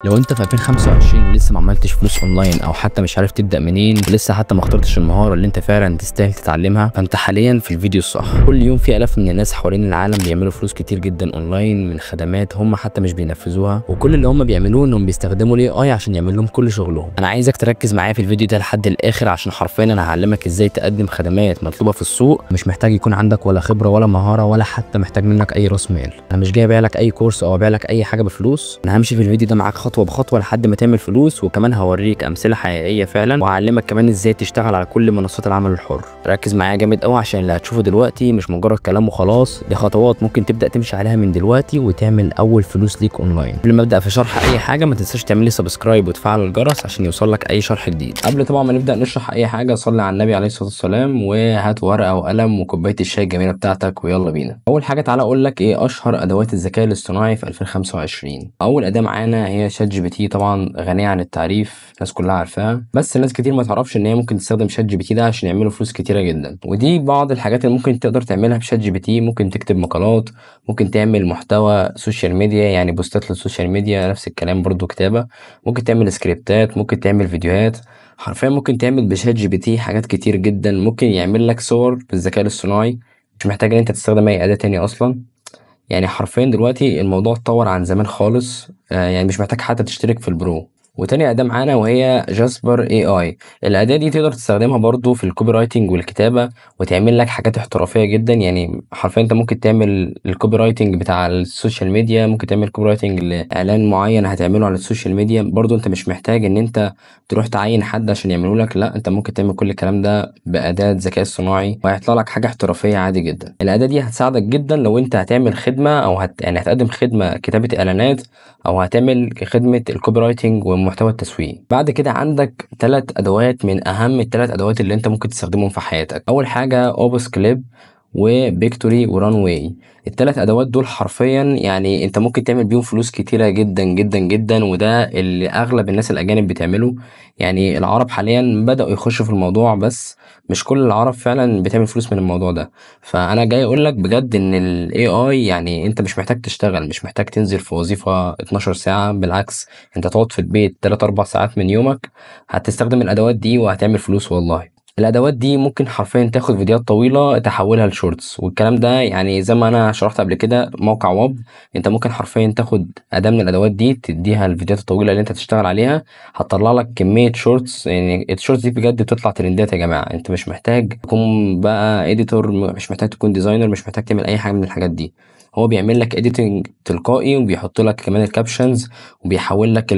لو انت في 2025 لسه ما عملتش فلوس اونلاين او حتى مش عارف تبدا منين ولسه حتى ما اخترتش المهاره اللي انت فعلا تستاهل تتعلمها، فانت حاليا في الفيديو الصح. كل يوم في الاف من الناس حوالين العالم بيعملوا فلوس كتير جدا اونلاين من خدمات هم حتى مش بينفذوها، وكل اللي هم بيعملوه انهم بيستخدموا الاي اي عشان يعمل لهم كل شغلهم. انا عايزك تركز معايا في الفيديو ده لحد الاخر، عشان حرفيا انا هعلمك ازاي تقدم خدمات مطلوبه في السوق، مش محتاج يكون عندك ولا خبره ولا مهاره ولا حتى محتاج منك اي راس مال. انا مش جاي ابيع لك اي كورس او ابيع لك اي حاجه بفلوس، انا همشي في الفيديو ده معاك خطوه بخطوه لحد ما تعمل فلوس، وكمان هوريك امثله حقيقيه فعلا، وهعلمك كمان ازاي تشتغل على كل منصات العمل الحر. ركز معايا جامد قوي عشان اللي هتشوفه دلوقتي مش مجرد كلام وخلاص، دي خطوات ممكن تبدا تمشي عليها من دلوقتي وتعمل اول فلوس ليك اونلاين. قبل ما ابدا في شرح اي حاجه ما تنساش تعمل لي سبسكرايب وتفعل الجرس عشان يوصلك اي شرح جديد. قبل طبعا ما نبدا نشرح اي حاجه، صلي على النبي عليه الصلاه والسلام، وهات ورقه وقلم وكوبايه الشاي الجميله بتاعتك ويلا بينا. اول حاجه تعالى اقول لك ايه اشهر ادوات الذكاء الاصطناعي في 2025. اول اداه معانا هي شات جي بي تي، طبعا غنيه عن التعريف، الناس كلها عارفاها، بس ناس كتير ما تعرفش ان هي ممكن تستخدم شات جي بي تي ده عشان يعملوا فلوس كتيره جدا. ودي بعض الحاجات اللي ممكن تقدر تعملها بشات جي بي تي. ممكن تكتب مقالات، ممكن تعمل محتوى سوشيال ميديا، يعني بوستات للسوشيال ميديا، نفس الكلام برضو كتابه، ممكن تعمل سكريبتات، ممكن تعمل فيديوهات. حرفيا ممكن تعمل بشات جي بي تي حاجات كتير جدا. ممكن يعمل لك صور بالذكاء الاصطناعي، مش محتاج ان انت تستخدم اي اداه تانية اصلا. يعني حرفيا دلوقتي الموضوع اتطور عن زمان خالص، يعني مش محتاج حتى تشترك في البرو. وتاني أداة معانا وهي جاسبر اي اي. الأداة دي تقدر تستخدمها برضو في الكوبي رايتنج والكتابة، وتعمل لك حاجات احترافية جدا. يعني حرفيا انت ممكن تعمل الكوبي رايتنج بتاع السوشيال ميديا، ممكن تعمل كوبي رايتنج لإعلان معين هتعمله على السوشيال ميديا. برضو انت مش محتاج ان انت تروح تعين حد عشان يعمله لك، لا انت ممكن تعمل كل الكلام ده بأداة ذكاء اصطناعي وهيطلع لك حاجة احترافية عادي جدا. الأداة دي هتساعدك جدا لو انت هتعمل خدمة او يعني هتقدم خدمة كتابة اعلانات، او هتعمل خدمة الكوبي رايتنج ومحتوى التسويق. بعد كده عندك 3 ادوات من اهم ال3 ادوات اللي انت ممكن تستخدمهم في حياتك. اول حاجة اوبس كليب وبيكتوري وران واي. ال3 ادوات دول حرفيا يعني انت ممكن تعمل بيهم فلوس كتيرة جدا جدا جدا، وده اللي اغلب الناس الاجانب بتعمله. يعني العرب حاليا بدأوا يخشوا في الموضوع، بس مش كل العرب فعلا بتعمل فلوس من الموضوع ده. فانا جاي اقول لك بجد ان الاي اي يعني انت مش محتاج تشتغل، مش محتاج تنزل في وظيفة 12 ساعة، بالعكس انت تقعد في البيت 3 4 ساعات من يومك هتستخدم الادوات دي وهتعمل فلوس والله. الادوات دي ممكن حرفيا تاخد فيديوهات طويله تحولها لشورتس، والكلام ده يعني زي ما انا شرحت قبل كده موقع واب. انت ممكن حرفيا تاخد اداه من الادوات دي تديها الفيديوهات الطويله اللي انت تشتغل عليها، هتطلع لك كميه شورتس. يعني الشورتس دي بجد بتطلع ترندات يا جماعه. انت مش محتاج تكون بقى اديتور، مش محتاج تكون ديزاينر، مش محتاج تعمل اي حاجه من الحاجات دي. هو بيعمل لك اديتنج تلقائي، وبيحط لك كمان الكابشنز، وبيحول لك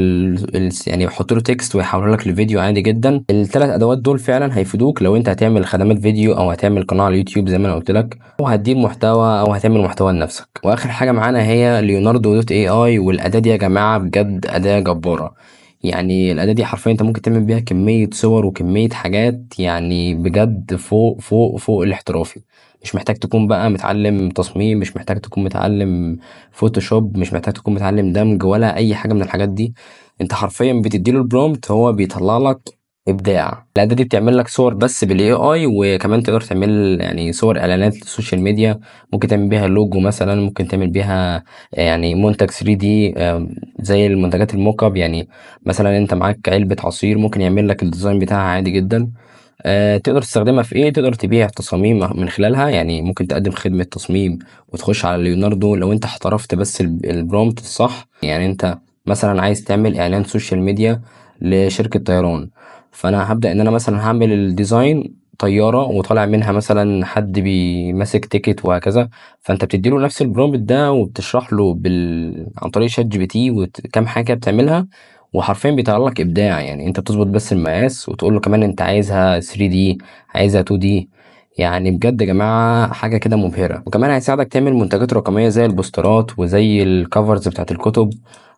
يعني يحط له تكست ويحوله لك لفيديو عادي جدا. ال3 ادوات دول فعلا هيفيدوك لو انت هتعمل خدمات فيديو او هتعمل قناه على اليوتيوب زي ما انا قلت لك، او هتجيب محتوى او هتعمل محتوى لنفسك. واخر حاجه معانا هي ليوناردو دوت اي اي. والاداه دي يا جماعه بجد اداه جباره. يعني الاداه دي حرفيا انت ممكن تعمل بيها كميه صور وكميه حاجات يعني بجد فوق فوق فوق الاحترافي. مش محتاج تكون بقى متعلم تصميم، مش محتاج تكون متعلم فوتوشوب، مش محتاج تكون متعلم دمج ولا اي حاجه من الحاجات دي. انت حرفيا بتديله البرومبت هو بيطلع لك ابداع. الاداه دي بتعمل لك صور بس بالاي اي، وكمان تقدر تعمل يعني صور اعلانات للسوشيال ميديا. ممكن تعمل بيها لوجو مثلا، ممكن تعمل بيها يعني منتج 3 دي زي المنتجات الموك اب. يعني مثلا انت معاك علبه عصير، ممكن يعمل لك الديزاين بتاعها عادي جدا. تقدر تستخدمها في ايه؟ تقدر تبيع تصاميم من خلالها. يعني ممكن تقدم خدمة تصميم وتخش على ليوناردو لو انت احترفت بس البرومبت الصح. يعني انت مثلا عايز تعمل اعلان سوشيال ميديا لشركة طيران، فانا هبدأ ان انا مثلا هعمل الديزاين طيارة وطالع منها مثلا حد بيمسك تيكت وهكذا. فانت بتديله نفس البرومبت ده وبتشرح له عن طريق شات جي بي تي وكم حاجة بتعملها، وحرفيا بيطلع لك ابداع. يعني انت بتظبط بس المقاس وتقول له كمان انت عايزها 3D، عايزها 2D. يعني بجد يا جماعه حاجه كده مبهره. وكمان هيساعدك تعمل منتجات رقميه زي البوسترات وزي الكفرز بتاعت الكتب،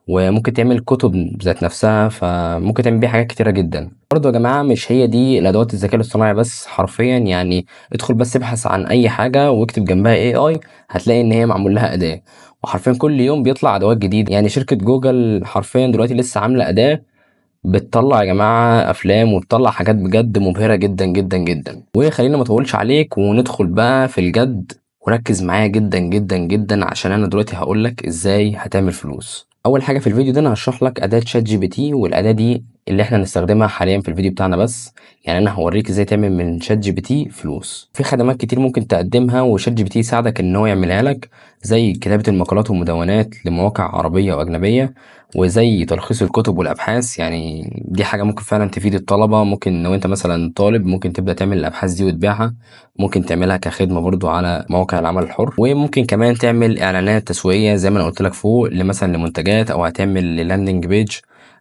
وممكن تعمل كتب ذات نفسها. فممكن تعمل بيها حاجات كتيره جدا. برضه يا جماعه مش هي دي الادوات الذكاء الاصطناعي بس، حرفيا يعني ادخل بس ابحث عن اي حاجه واكتب جنبها اي اي، هتلاقي ان هي معمول لها اداه. وحرفيا كل يوم بيطلع ادوات جديده. يعني شركه جوجل حرفيا دلوقتي لسه عامله اداه بتطلع يا جماعة أفلام وبتطلع حاجات بجد مبهرة جدا جدا جدا. وخلينا ما اطولش عليك وندخل بقى في الجد، وركز معايا جدا جدا جدا عشان أنا دلوقتي هقولك إزاي هتعمل فلوس. اول حاجه في الفيديو ده انا هشرح لك اداه شات جي بي تي، والاداه دي اللي احنا هنستخدمها حاليا في الفيديو بتاعنا. بس يعني انا هوريك ازاي تعمل من شات جي بي تي فلوس. في خدمات كتير ممكن تقدمها وشات جي بي تي يساعدك ان هو يعملها لك، زي كتابه المقالات والمدونات لمواقع عربيه واجنبيه، وزي تلخيص الكتب والابحاث. يعني دي حاجه ممكن فعلا تفيد الطلبه. ممكن لو انت مثلا طالب ممكن تبدا تعمل الابحاث دي وتبيعها، ممكن تعملها كخدمه برضو على مواقع العمل الحر. وممكن كمان تعمل اعلانات تسويقيه زي ما انا قلت لك فوق، مثلا لمنتجات، او هتعمل لاندنج بيج،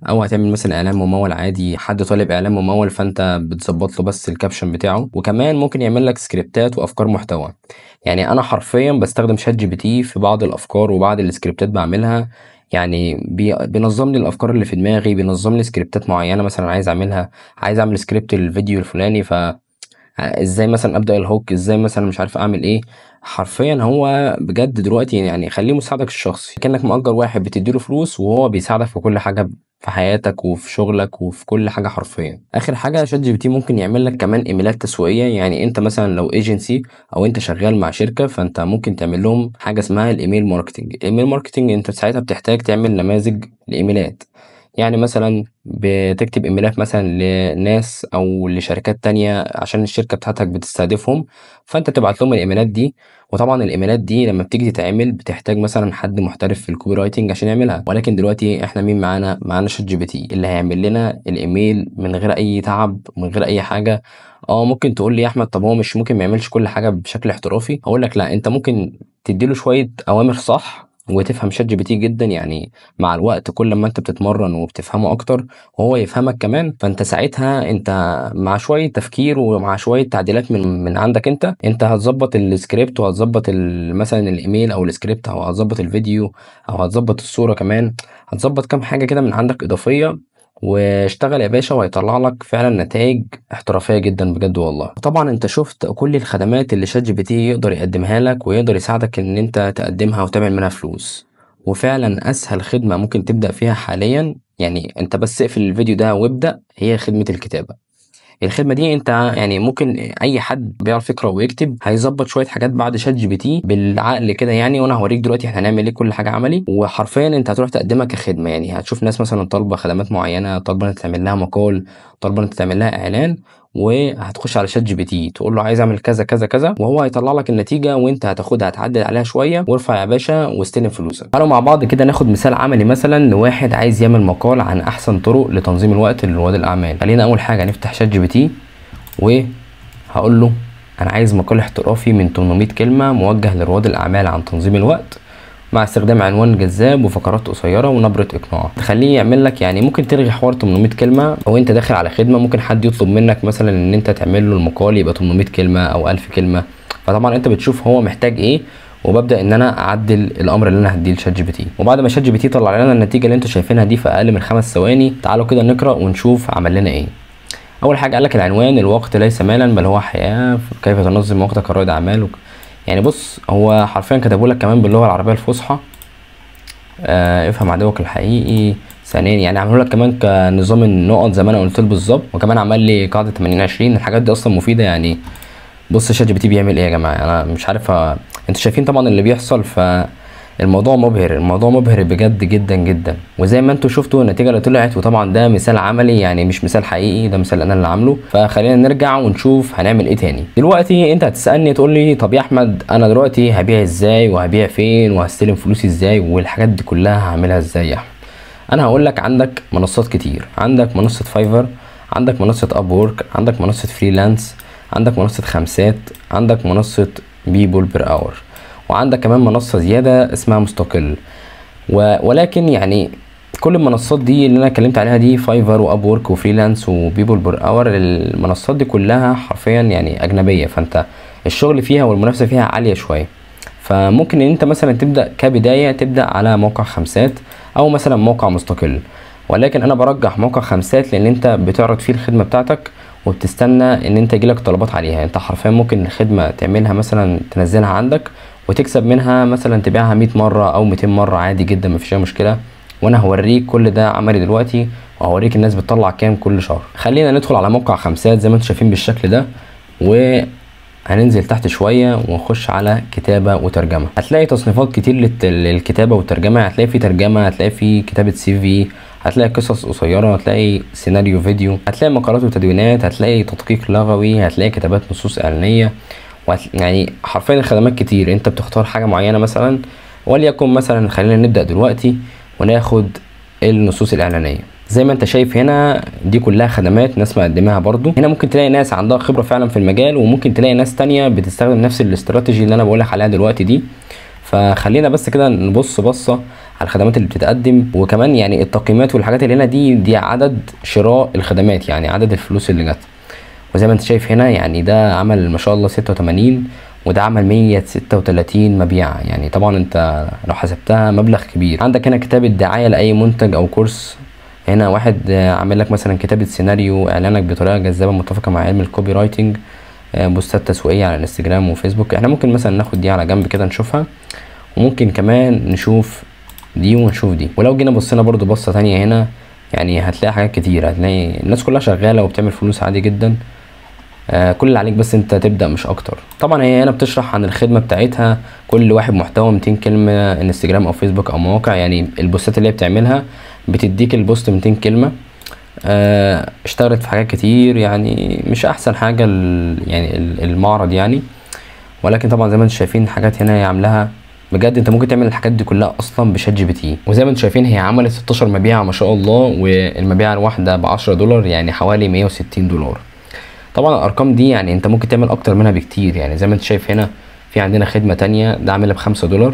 او هتعمل مثلا اعلان ممول عادي، حد طالب اعلان ممول فانت بتظبط له بس الكابشن بتاعه. وكمان ممكن يعمل لك سكريبتات وافكار محتوى. يعني انا حرفيا بستخدم شات جي بي تي في بعض الافكار وبعض السكريبتات بعملها. يعني بينظم لي الافكار اللي في دماغي، بينظم لي سكريبتات معينه مثلا عايز اعملها. عايز اعمل سكريبت الفيديو الفلاني، ازاي مثلا ابدا الهوك، ازاي مثلا مش عارف اعمل ايه. حرفيا هو بجد دلوقتي يعني خليه مساعدك الشخصي، كانك مأجر واحد بتديله فلوس وهو بيساعدك في كل حاجه في حياتك وفي شغلك وفي كل حاجه. حرفيا اخر حاجه شات جي بي تي ممكن يعمل لك كمان ايميلات تسويقيه. يعني انت مثلا لو ايجنسي او انت شغال مع شركه، فانت ممكن تعمل لهم حاجه اسمها الايميل ماركتنج. الايميل ماركتنج انت ساعتها بتحتاج تعمل نماذج الايميلات. يعني مثلا بتكتب ايميلات مثلا لناس او لشركات تانية عشان الشركة بتاعتك بتستهدفهم، فانت تبعت لهم الايميلات دي. وطبعا الايميلات دي لما بتيجي تتعمل بتحتاج مثلا حد محترف في الكوبي رايتنج عشان يعملها. ولكن دلوقتي احنا مين معانا شات جي بي تي اللي هيعمل لنا الايميل من غير اي تعب، من غير اي حاجة. اه ممكن تقول لي يا احمد طب هو مش ممكن ما يعملش كل حاجة بشكل احترافي؟ اقول لك لا، انت ممكن تديله شوية اوامر صح وتفهم شات جي بي تي جدا. يعني مع الوقت كل ما انت بتتمرن وبتفهمه اكتر وهو يفهمك كمان، فانت ساعتها انت مع شويه تفكير ومع شويه تعديلات من عندك انت هتظبط السكريبت، وهتظبط مثلا الايميل او السكريبت، او هتظبط الفيديو، او هتظبط الصوره كمان. هتظبط كام حاجه كده من عندك اضافيه، واشتغل يا باشا وهيطلع لك فعلا نتائج احترافيه جدا بجد والله. طبعا انت شفت كل الخدمات اللي شات جي بي تي يقدر يقدمها لك ويقدر يساعدك ان انت تقدمها وتعمل منها فلوس. وفعلا اسهل خدمه ممكن تبدا فيها حاليا، يعني انت بس اقفل الفيديو ده وابدا، هي خدمه الكتابه. الخدمه دي انت يعني ممكن اي حد بيعرف يقرا ويكتب هيظبط شويه حاجات بعد شات جي بي تي بالعقل كده يعني. وانا هوريك دلوقتي احنا هنعمل ايه، كل حاجه عملي. وحرفيا انت هتروح تقدمها كخدمه. يعني هتشوف ناس مثلا طالبه خدمات معينه، طالبه انت تعمل لها مقال، طالبه انت تعمل لها اعلان، وهتخش على شات جي بي تي تقول له عايز اعمل كذا كذا كذا، وهو هيطلع لك النتيجه، وانت هتاخدها تعدل عليها شويه وارفع يا باشا واستلم فلوسك. تعالوا مع بعض كده ناخد مثال عملي مثلا لواحد عايز يعمل مقال عن احسن طرق لتنظيم الوقت لرواد الاعمال. خلينا اول حاجه نفتح شات جي بي تي وهقول له انا عايز مقال احترافي من 800 كلمه موجه لرواد الاعمال عن تنظيم الوقت، مع استخدام عنوان جذاب وفقرات قصيره ونبره اقناع. تخليه يعمل لك، يعني ممكن تلغي حوار 800 كلمه، او انت داخل على خدمه ممكن حد يطلب منك مثلا ان انت تعمل له المقال يبقى 800 كلمه او 1000 كلمه. فطبعا انت بتشوف هو محتاج ايه، وببدا ان انا اعدل الامر اللي انا هديه لشات جي بي تي. وبعد ما شات جي بي تي طلع لنا النتيجه اللي انتوا شايفينها دي في اقل من 5 ثواني، تعالوا كده نقرا ونشوف عمل لنا ايه. اول حاجه قال لك العنوان: الوقت ليس مالا بل هو حياه، كيف تنظم وقتك كرائد اعمال. يعني بص هو حرفيا كتبوا لك كمان باللغه العربيه الفصحى. افهم عدوك الحقيقي. ثانيا يعني عملوا لك كمان كنظام النقط زي ما انا قلت له بالظبط، وكمان عمل لي قاعده 80/20. الحاجات دي اصلا مفيده يعني. بص شات جي بي تي بيعمل ايه يا جماعه، انا مش عارف انتوا شايفين طبعا اللي بيحصل. الموضوع مبهر، الموضوع مبهر بجد جدا جدا. وزي ما انتوا شفتوا النتيجه اللي طلعت، وطبعا ده مثال عملي يعني مش مثال حقيقي، ده مثال انا اللي عامله. فخلينا نرجع ونشوف هنعمل ايه تاني. دلوقتي انت هتسالني تقول لي طب يا احمد انا دلوقتي هبيع ازاي، وهبيع فين، وهستلم فلوسي ازاي، والحاجات دي كلها هعملها ازاي يا احمد؟ انا هقول لك عندك منصات كتير. عندك منصه فايفر، عندك منصه اب وورك، عندك منصه فريلانس، عندك منصه خمسات، عندك منصه بيبول بير اور، وعندك كمان منصة زيادة اسمها مستقل. ولكن يعني كل المنصات دي اللي انا اتكلمت عليها دي، فايفر واب وورك وفريلانس وبيبول بير اور، المنصات دي كلها حرفيا يعني اجنبية، فانت الشغل فيها والمنافسة فيها عالية شوية. فممكن ان انت مثلا تبدأ كبداية تبدأ على موقع خمسات او مثلا موقع مستقل. ولكن انا برجح موقع خمسات لان انت بتعرض فيه الخدمة بتاعتك وبتستنى ان انت يجيلك طلبات عليها. انت حرفيا ممكن الخدمة تعملها مثلا تنزلها عندك وتكسب منها مثلا تبيعها 100 مرة او 200 مرة عادي جدا، مفيش اي مشكلة. وانا هوريك كل ده عملي دلوقتي، وهوريك الناس بتطلع كام كل شهر. خلينا ندخل على موقع خمسات زي ما انتم شايفين بالشكل ده، هننزل تحت شويه ونخش على كتابه وترجمه. هتلاقي تصنيفات كتير للكتابه والترجمه. هتلاقي في ترجمه، هتلاقي في كتابه سي في، هتلاقي قصص قصيره، هتلاقي سيناريو فيديو، هتلاقي مقالات وتدوينات، هتلاقي تدقيق لغوي، هتلاقي كتابات نصوص اعلانيه. يعني حرفيا الخدمات كتير. انت بتختار حاجه معينه مثلا، وليكن مثلا خلينا نبدا دلوقتي وناخد النصوص الاعلانيه. زي ما انت شايف هنا دي كلها خدمات ناس مقدماها برضو. هنا ممكن تلاقي ناس عندها خبره فعلا في المجال، وممكن تلاقي ناس تانية بتستخدم نفس الاستراتيجي اللي انا بقولك عليها دلوقتي دي. فخلينا بس كده نبص بصه على الخدمات اللي بتتقدم، وكمان يعني التقييمات والحاجات اللي هنا دي عدد شراء الخدمات، يعني عدد الفلوس اللي جت. وزي ما انت شايف هنا يعني ده عمل ما شاء الله 86، وده عمل 136 مبيعة. يعني طبعا انت لو حسبتها مبلغ كبير. عندك هنا كتابة دعاية لأي منتج أو كورس. هنا واحد عامل لك مثلا كتابة سيناريو إعلانك بطريقة جذابة متفقة مع علم الكوبي رايتنج، بوستات تسويقية على الانستجرام وفيسبوك. احنا ممكن مثلا ناخد دي على جنب كده نشوفها، وممكن كمان نشوف دي ونشوف دي. ولو جينا بصينا برضو بصة تانية هنا، يعني هتلاقي حاجات كتير. هتلاقي الناس كلها شغالة وبتعمل فلوس عادي جدا. كل اللي عليك بس انت تبدأ مش اكتر. طبعا هي هنا بتشرح عن الخدمة بتاعتها. كل واحد محتوى 200 كلمة، انستجرام او فيسبوك او مواقع. يعني البوستات اللي هي بتعملها بتديك البوست 200 كلمة. اشتغلت في حاجات كتير، يعني مش احسن حاجة يعني المعرض يعني، ولكن طبعا زي ما انتم شايفين حاجات هنا هي عاملاها بجد. انت ممكن تعمل الحاجات دي كلها اصلا بشات جي بي تي. وزي ما انتم شايفين هي عملت 16 مبيعة ما شاء الله، والمبيعة الواحدة ب$10، يعني حوالي $160. طبعا الارقام دي يعني انت ممكن تعمل اكتر منها بكتير. يعني زي ما انت شايف هنا في عندنا خدمة تانية ده عاملها ب$5.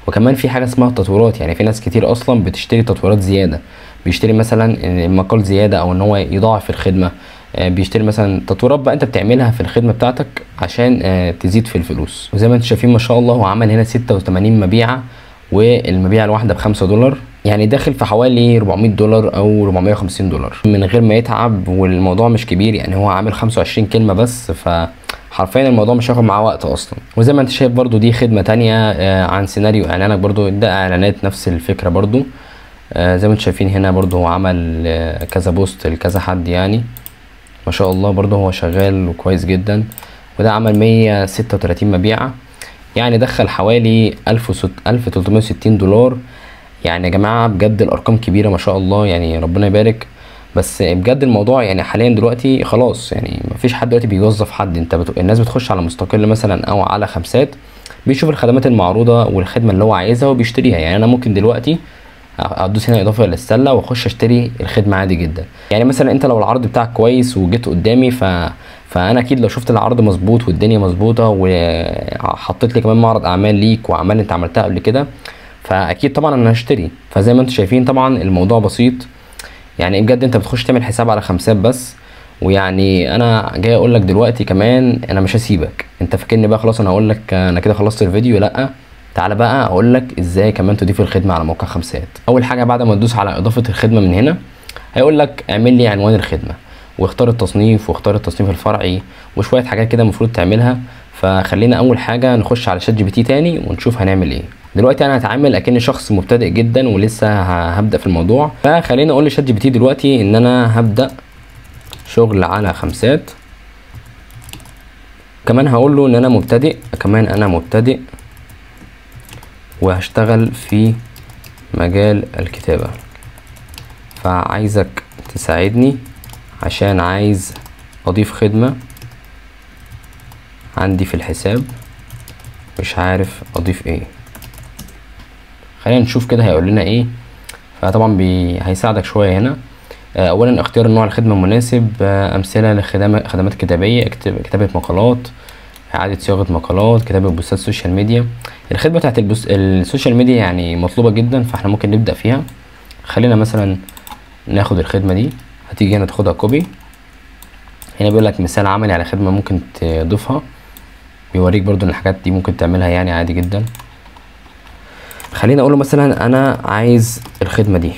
وكمان في حاجة اسمها التطويرات. يعني في ناس كتير اصلا بتشتري تطويرات زيادة، بيشتري مثلا مقال زيادة او ان هو يضاعف الخدمة. بيشتري مثلا تطويرات بقى انت بتعملها في الخدمة بتاعتك عشان تزيد في الفلوس. وزي ما انتم شايفين ما شاء الله هو عمل هنا 86 مبيعة، والمبيعة الواحدة ب$5، يعني داخل في حوالي $400 او $450 من غير ما يتعب. والموضوع مش كبير، يعني هو عامل 25 كلمة بس، فحرفيا الموضوع مش هياخد معاه وقت اصلا. وزي ما انت شايف برضو دي خدمة تانية عن سيناريو اعلانك، برضو ده اعلانات نفس الفكرة برضو. زي ما انتم شايفين هنا برضو هو عمل كذا بوست لكذا حد، يعني ما شاء الله برضو هو شغال وكويس جدا. وده عمل 136 مبيعة، يعني دخل حوالي $1360. يعني يا جماعة بجد الارقام كبيرة ما شاء الله، يعني ربنا يبارك. بس بجد الموضوع يعني حاليا دلوقتي خلاص، يعني مفيش حد دلوقتي بيوظف حد. الناس بتخش على مستقل مثلا او على خمسات، بيشوف الخدمات المعروضة والخدمة اللي هو عايزها وبيشتريها. يعني انا ممكن دلوقتي ادوس هنا اضافه للسله واخش اشتري الخدمه عادي جدا. يعني مثلا انت لو العرض بتاعك كويس وجيت قدامي فانا اكيد لو شفت العرض مظبوط والدنيا مظبوطه وحطيت لي كمان معرض اعمال ليك واعمال انت عملتها قبل كده، فاكيد طبعا انا هشتري. فزي ما انتم شايفين طبعا الموضوع بسيط، يعني بجد انت بتخش تعمل حساب على خمسات بس. ويعني انا جاي اقول لك دلوقتي كمان انا مش هسيبك. انت فاكرني بقى خلاص انا اقول لك انا كده خلصت الفيديو؟ لا، تعالى بقى اقول لك ازاي كمان تضيف الخدمه على موقع خمسات. اول حاجه بعد ما تدوس على اضافه الخدمه من هنا هيقول لك اعمل لي عنوان الخدمه، واختار التصنيف، واختار التصنيف الفرعي، وشويه حاجات كده المفروض تعملها. فخلينا اول حاجه نخش على شات جي بي تي تاني ونشوف هنعمل ايه. دلوقتي انا هتعامل اكني شخص مبتدئ جدا ولسه هبدا في الموضوع. فخلينا اقول لشات جي بي تي دلوقتي ان انا هبدا شغل على خمسات. كمان هقول له ان انا مبتدئ وهشتغل في مجال الكتابة، فعايزك تساعدني عشان عايز اضيف خدمة عندي في الحساب، مش عارف اضيف ايه. خلينا نشوف كده هيقول لنا ايه. فطبعا هيساعدك شوية هنا. اولا اختيار النوع الخدمة المناسب، امثلة لخدمات كتابية، كتابة مقالات، اعادة صياغة مقالات، كتابة بوستات سوشيال ميديا. الخدمة بتاعت السوشيال ميديا يعني مطلوبة جدا، فاحنا ممكن نبدأ فيها. خلينا مثلا ناخد الخدمة دي، هتيجي هنا تاخدها كوبي. هنا بيقول لك مثال عملي على خدمة ممكن تضيفها، بيوريك برضو ان الحاجات دي ممكن تعملها يعني عادي جدا. خلينا اقوله مثلا انا عايز الخدمة دي،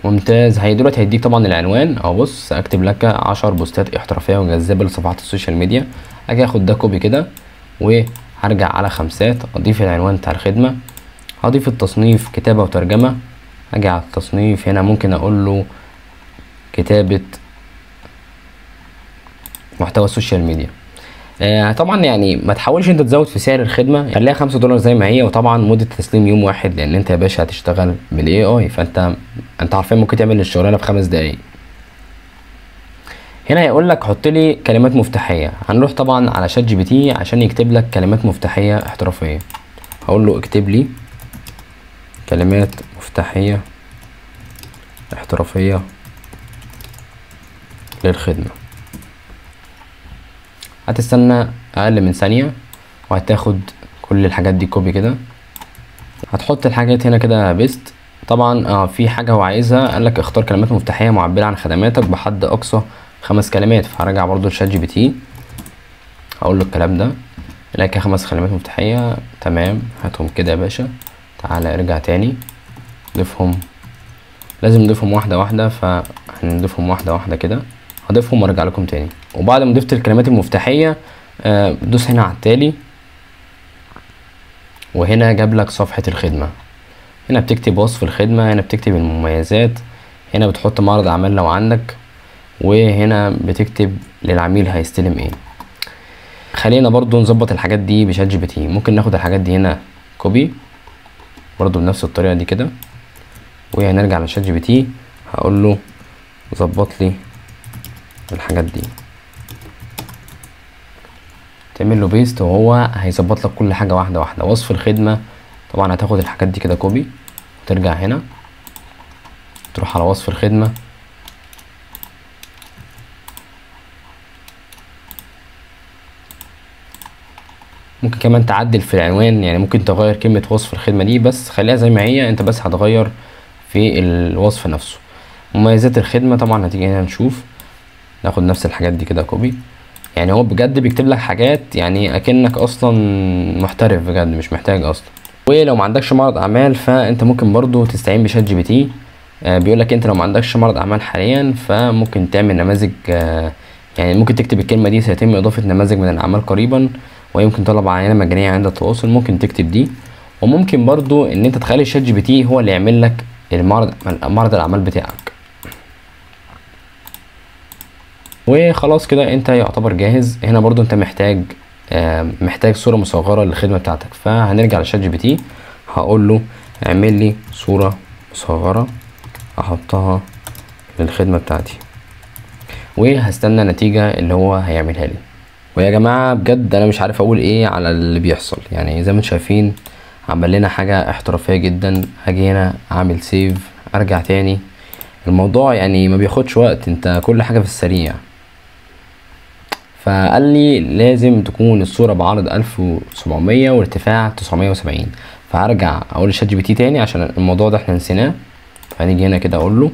ممتاز. دلوقتي هيديك طبعا العنوان اهو. بص، اكتب لك 10 بوستات احترافيه وجذابه لصفحات السوشيال ميديا. اجي اخد ده كوبي كده وهرجع على خمسات، اضيف العنوان بتاع الخدمه، هضيف التصنيف كتابه وترجمه. اجي على التصنيف هنا ممكن اقول له كتابة محتوى السوشيال ميديا. طبعا يعني ما تحاولش انت تزود في سعر الخدمه، خليها $5 زي ما هي، وطبعا مده التسليم يوم واحد، لان انت يا باشا هتشتغل بالاي اي، فانت عارفين ممكن تعمل الشغلانه في 5 دقايق. هنا هيقول لك حط لي كلمات مفتاحيه، هنروح طبعا على شات جي بي تي عشان يكتب لك كلمات مفتاحيه احترافيه. هقول له اكتب لي كلمات مفتاحيه احترافيه للخدمه. هتستنى اقل من ثانيه وهتاخد كل الحاجات دي كوبي كده، هتحط الحاجات هنا كده بيست. طبعا في حاجه هو عايزها، قال لك اختار كلمات مفتاحيه معبره عن خدماتك بحد اقصى 5 كلمات، فهرجع برضو لشات جي بي تي هقول له الكلام ده، الاقي 5 كلمات مفتاحيه. تمام، هاتهم كده يا باشا، تعالى ارجع تاني ضيفهم، لازم نضيفهم واحده واحده، فهنضيفهم واحده واحده كده، هضيفهم وارجع لكم تاني. وبعد ما ضفت الكلمات المفتاحيه دوس هنا على التالي، وهنا جاب لك صفحه الخدمه. هنا بتكتب وصف الخدمه، هنا بتكتب المميزات، هنا بتحط معرض اعمال لو عندك، وهنا بتكتب للعميل هيستلم ايه. خلينا برضو نظبط الحاجات دي بشات جي بي تي. ممكن ناخد الحاجات دي هنا كوبي برضو بنفس الطريقه دي كده، وهنرجع لشات جي بي تي هقول له ظبط لي الحاجات دي، تعمل له بيست وهو هيظبط لك كل حاجه واحده واحده. وصف الخدمه طبعا هتاخد الحاجات دي كده كوبي، وترجع هنا تروح على وصف الخدمه، ممكن كمان تعدل في العنوان، يعني ممكن تغير كلمه وصف الخدمه دي بس خليها زي ما هي، انت بس هتغير في الوصف نفسه. مميزات الخدمه طبعا هتيجي هنا نشوف، ناخد نفس الحاجات دي كده كوبي. يعني هو بجد بيكتب لك حاجات يعني اكنك اصلا محترف بجد، مش محتاج اصلا. ولو ما عندكش معرض اعمال فانت ممكن برضو تستعين بشات جي بي تي. بيقول لك انت لو ما عندكش معرض اعمال حاليا فممكن تعمل نماذج، يعني ممكن تكتب الكلمه دي سيتم اضافه نماذج من الاعمال قريبا ويمكن طلب عينه مجانيه عند التواصل، ممكن تكتب دي. وممكن برضو ان انت تخلي شات جي بي تي هو اللي يعمل لك معرض الاعمال بتاعك. وخلاص كده انت يعتبر جاهز. هنا برضو انت محتاج صورة مصغرة للخدمة بتاعتك، فهنرجع لشات جي بي تي هقول له اعمل لي صورة مصغرة احطها للخدمة بتاعتي، وهستنى نتيجة اللي هو هيعملها لي. ويا جماعة بجد انا مش عارف اقول ايه على اللي بيحصل، يعني زي ما انتم شايفين عمل لنا حاجة احترافية جدا. هاجي هنا اعمل سيف، ارجع تاني، الموضوع يعني ما بياخدش وقت، انت كل حاجة في السريع. فقال لي لازم تكون الصورة بعرض 1700 وارتفاع 970. فهرجع اقول لشات جي بي تي تاني عشان الموضوع ده احنا نسيناه. فهنيجي هنا كده اقول له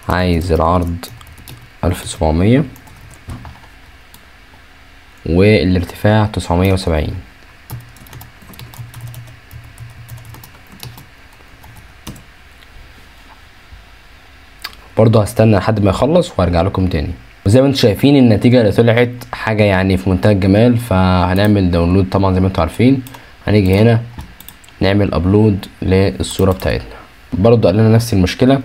عايز العرض 1700 والارتفاع 970. برضه هستنى لحد ما يخلص وهرجع لكم تاني. وزي ما انتم شايفين النتيجة اللي طلعت حاجة يعني في منتهى الجمال. فهنعمل داونلود طبعا زي ما انتم عارفين، هنيجي هنا نعمل ابلود للصورة بتاعتنا. برضه قال لنا نفس المشكلة،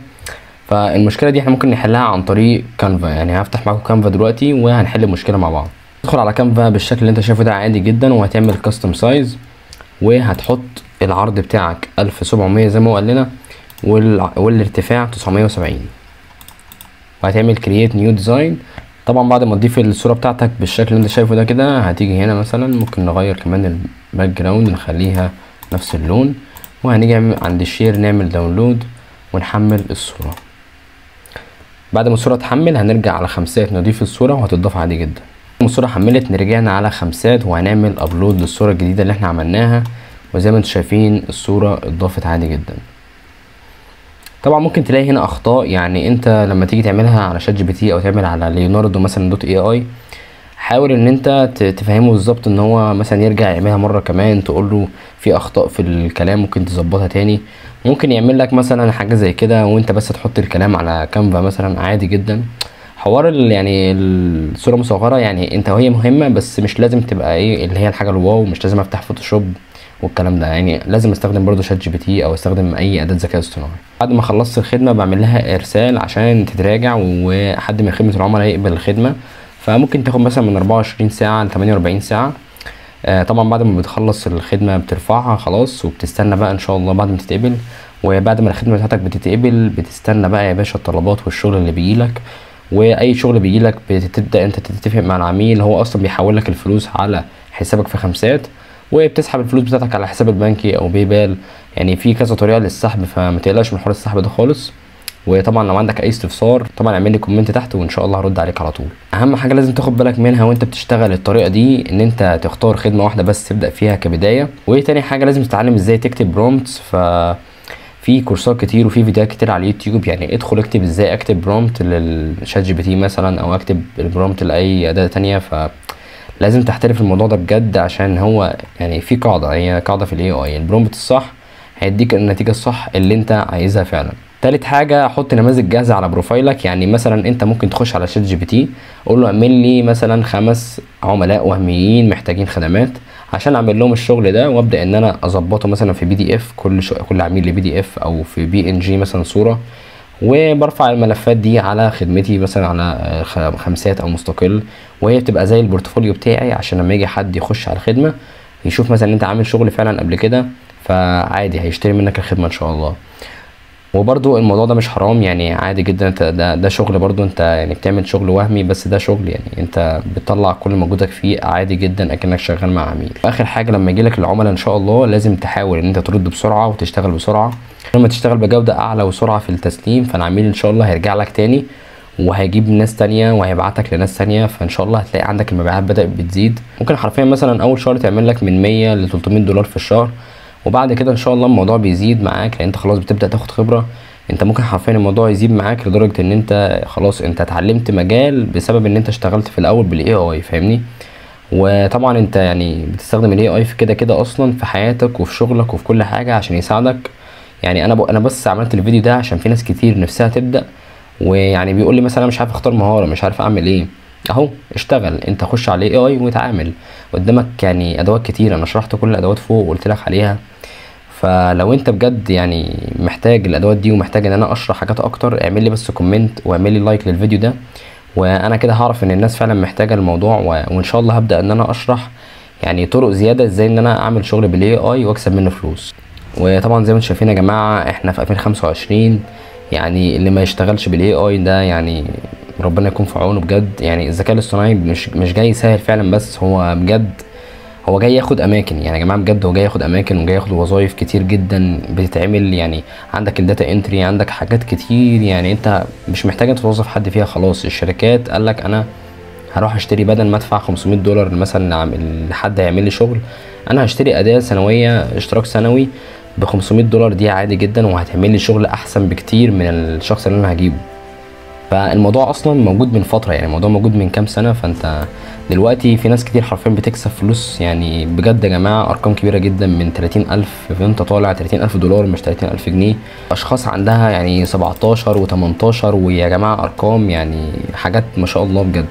فالمشكلة دي احنا ممكن نحلها عن طريق كانفا. يعني هفتح معاكم كانفا دلوقتي وهنحل المشكلة مع بعض. تدخل على كانفا بالشكل اللي انت شايفه ده عادي جدا، وهتعمل كاستم سايز، وهتحط العرض بتاعك 1700 زي ما هو قال لنا والارتفاع 970، وهتعمل كرييت نيو ديزاين. طبعا بعد ما تضيف الصوره بتاعتك بالشكل اللي انت شايفه ده كده، هتيجي هنا مثلا ممكن نغير كمان الباك جراوند نخليها نفس اللون، وهنيجي عند الشير نعمل داونلود ونحمل الصوره. بعد ما الصوره تحمل هنرجع على خمسات نضيف الصوره وهتضاف عادي جدا. الصوره حملت نرجعنا على خمسات وهنعمل ابلود للصوره الجديده اللي احنا عملناها، وزي ما انتم شايفين الصوره اتضافت عادي جدا. طبعا ممكن تلاقي هنا اخطاء، يعني انت لما تيجي تعملها على شات جي بي تي او تعمل على ليوناردو مثلا دوت اي اي، حاول ان انت تفهمه بالظبط ان هو مثلا يرجع يعملها مره كمان، تقول له في اخطاء في الكلام ممكن تظبطها تاني. ممكن يعمل لك مثلا حاجه زي كده وانت بس تحط الكلام على كانفا مثلا عادي جدا. حوار يعني الصوره مصغره، يعني انت وهي مهمه بس مش لازم تبقى ايه اللي هي الحاجه الواو، مش لازم افتح فوتوشوب والكلام ده. يعني لازم استخدم برضو شات جي بي تي او استخدم اي اداه ذكاء اصطناعي. بعد ما خلصت الخدمه بعمل لها ارسال عشان تتراجع وحد من خدمه العملاء يقبل الخدمه، فممكن تاخد مثلا من 24 ساعه ل 48 ساعه. طبعا بعد ما بتخلص الخدمه بترفعها خلاص، وبتستنى بقى ان شاء الله بعد ما تتقبل. وبعد ما الخدمه بتاعتك بتتقبل بتستنى بقى يا باشا الطلبات والشغل اللي بيجيلك. واي شغل بيجيلك بتبدا انت تتفق مع العميل، هو اصلا بيحول لك الفلوس على حسابك في خمسات، وبتسحب الفلوس بتاعتك على حساب البنكي او باي بال. يعني في كذا طريقه للسحب، فما تقلقش من حوار السحب ده خالص. وطبعا لو عندك اي استفسار طبعا اعمل لي كومنت تحت وان شاء الله هرد عليك على طول. اهم حاجه لازم تاخد بالك منها وانت بتشتغل الطريقه دي، ان انت تختار خدمه واحده بس تبدا فيها كبدايه. وتاني حاجه لازم تتعلم ازاي تكتب برومبتس. في كورسات كتير وفي فيديوهات كتير على اليوتيوب، يعني ادخل اكتب ازاي اكتب برومبت للشات جي بي تي مثلا، او اكتب البرومبت لاي اداه تانية. لازم تحترف الموضوع ده بجد، عشان هو يعني في قاعده، هي قاعده في الاي اي، البرومبت الصح هيديك النتيجه الصح اللي انت عايزها فعلا. تالت حاجه حط نماذج جاهزه على بروفايلك. يعني مثلا انت ممكن تخش على شات جي بي تي قول له اعمل لي مثلا 5 عملاء وهميين محتاجين خدمات عشان اعمل لهم الشغل ده، وابدا ان انا اظبطه مثلا في بي دي اف، كل عميل لبي دي اف او في بي ان جي مثلا صوره، وبرفع الملفات دي على خدمتي مثلا على خمسات او مستقل، وهي بتبقى زي البورتفوليو بتاعي عشان لما يجي حد يخش على الخدمه يشوف مثلا ان انت عامل شغل فعلا قبل كده، فعادي هيشتري منك الخدمه ان شاء الله. وبرضو الموضوع ده مش حرام، يعني عادي جدا. انت ده شغل برضو، انت يعني بتعمل شغل وهمي بس ده شغل، يعني انت بتطلع كل مجهودك فيه عادي جدا اكنك شغال مع عميل. اخر حاجه لما يجيلك العملاء ان شاء الله لازم تحاول ان انت ترد بسرعه وتشتغل بسرعه. لما تشتغل بجوده اعلى وسرعه في التسليم فالعميل ان شاء الله هيرجع لك تاني وهيجيب ناس تانية وهيبعتك لناس تانية، فان شاء الله هتلاقي عندك المبيعات بدأت بتزيد. ممكن حرفيا مثلا اول شهر تعمل لك من 100 ل 300 دولار في الشهر، وبعد كده ان شاء الله الموضوع بيزيد معاك لان انت خلاص بتبدأ تاخد خبرة. انت ممكن حرفيا الموضوع يزيد معاك لدرجة ان انت خلاص انت اتعلمت مجال بسبب ان انت اشتغلت في الاول بالاي اي، فاهمني؟ وطبعا انت يعني بتستخدم الاي اي في كده اصلا في حياتك وفي شغلك وفي كل حاجة عشان يساعدك. يعني انا بس عملت الفيديو ده عشان في ناس كتير نفسها تبدأ، ويعني بيقول لي مثلا انا مش عارف اختار مهارة، مش عارف اعمل ايه. اهو اشتغل، انت خش على الاي اي واتعامل قدامك يعني ادوات كتير، انا شرحت كل الادوات فوق وقلت لك عليها. فلو انت بجد يعني محتاج الادوات دي ومحتاج ان انا اشرح حاجات اكتر اعمل لي بس كومنت واعمل لي لايك للفيديو ده، وانا كده هعرف ان الناس فعلا محتاجه الموضوع. وان شاء الله هبدا ان انا اشرح يعني طرق زياده ازاي ان انا اعمل شغل بالاي اي واكسب منه فلوس. وطبعا زي ما انتم شايفين يا جماعه احنا في 2025، يعني اللي ما يشتغلش بالاي اي ده يعني ربنا يكون في عونه بجد. يعني الذكاء الاصطناعي مش جاي يسهل فعلا، بس هو بجد هو جاي ياخد اماكن. يعني يا جماعه بجد هو جاي ياخد اماكن وجاي ياخد وظايف كتير جدا بتتعمل. يعني عندك الداتا انتري، عندك حاجات كتير يعني انت مش محتاج انت توظف حد فيها. خلاص الشركات قال لك انا هروح اشتري بدل ما ادفع 500 دولار مثلا لحد هيعمل لي شغل، انا هشتري اداه سنويه اشتراك سنوي ب 500 دولار دي عادي جدا، وهتعمل لي شغل احسن بكتير من الشخص اللي انا هجيبه. فالموضوع اصلا موجود من فتره، يعني الموضوع موجود من كام سنه. فانت دلوقتي في ناس كتير حرفيا بتكسب فلوس يعني بجد يا جماعه ارقام كبيره جدا، من 30,000 فانت طالع 30,000 دولار مش 30,000 جنيه. اشخاص عندها يعني 17 و18، ويا جماعه ارقام يعني حاجات ما شاء الله بجد.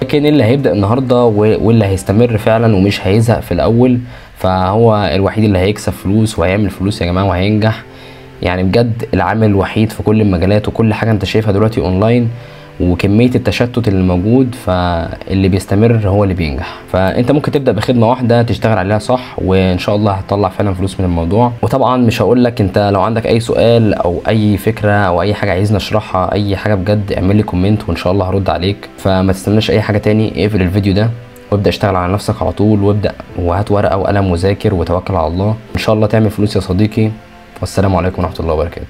لكن اللي هيبدا النهارده واللي هيستمر فعلا ومش هيزهق في الاول فهو الوحيد اللي هيكسب فلوس وهيعمل فلوس يا جماعه وهينجح. يعني بجد العامل الوحيد في كل المجالات وكل حاجه انت شايفها دلوقتي اونلاين وكميه التشتت اللي موجود، فاللي بيستمر هو اللي بينجح. فانت ممكن تبدا بخدمه واحده تشتغل عليها صح وان شاء الله هتطلع فعلا فلوس من الموضوع. وطبعا مش هقول لك، انت لو عندك اي سؤال او اي فكره او اي حاجه عايزني اشرحها اي حاجه بجد اعمل لي كومنت وان شاء الله هرد عليك. فما تستناش اي حاجه تاني، اقفل الفيديو ده وابدا اشتغل على نفسك على طول، وابدا وهات ورقه وقلم وذاكر وتوكل على الله ان شاء الله تعمل فلوس يا صديقي. والسلام عليكم ورحمه الله وبركاته.